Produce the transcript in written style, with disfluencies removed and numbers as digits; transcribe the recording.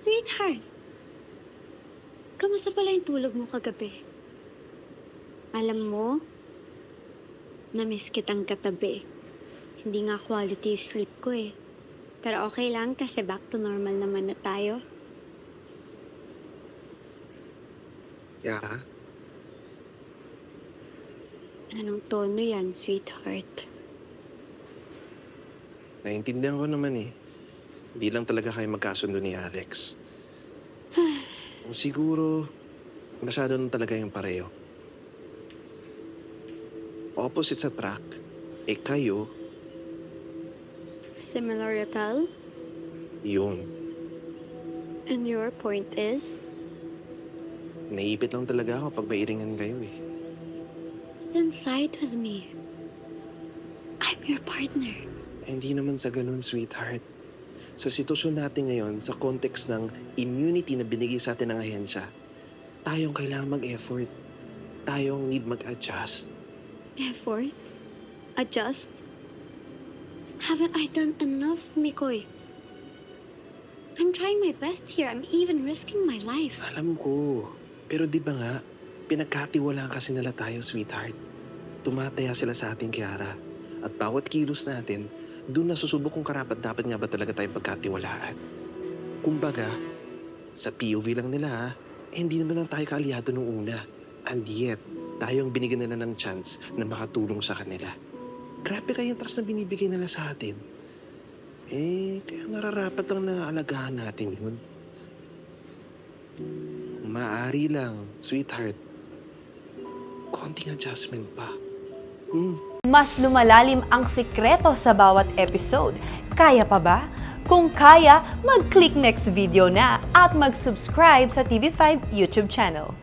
Sweetheart, kamusta pala yung tulog mo kagabi? Alam mo, na-miss kitang katabi. Hindi nga quality sleep ko eh. Pero okay lang kasi back to normal naman na tayo. Yara, Anong tono yan, sweetheart? naiintindihan ko naman eh. Hindi lang talaga kayo magkasundo ni Alex. O siguro, masyado na talaga yung pareho. Opposite sa track, eh kayo, Similar repel? yun. And your point is? Naipit lang talaga ako pag mairingan kayo eh. Then side with me. I'm your partner. Hindi naman sa ganun, sweetheart. Sa sitwasyon natin ngayon, sa context ng immunity na binigay sa atin ng ahensya, tayong kailangan mag-effort. Tayong need mag-adjust. Effort? Adjust? Haven't I done enough, Mikoy? I'm trying my best here. I'm even risking my life. Alam ko. Pero di ba nga, pinagkatiwalaan kasi nila tayo, sweetheart. Tumataya sila sa ating Kiara. At bawat kilos natin, doon nasusubok kung karapat-dapat nga ba talaga tayong pagkatiwalaan. Kumbaga, sa POV lang nila hindi naman lang tayo kaalyado nung una. And yet, tayong binigyan nila ng chance na makatulong sa kanila. Grabe kayong trust na binibigay nila sa atin. Kaya nararapat lang na alagaan natin yun. Kung maaari lang, sweetheart, konting adjustment pa. Mas lumalalim ang sikreto sa bawat episode. Kaya pa ba? Kung kaya, mag-click next video na at mag-subscribe sa TV5 YouTube channel.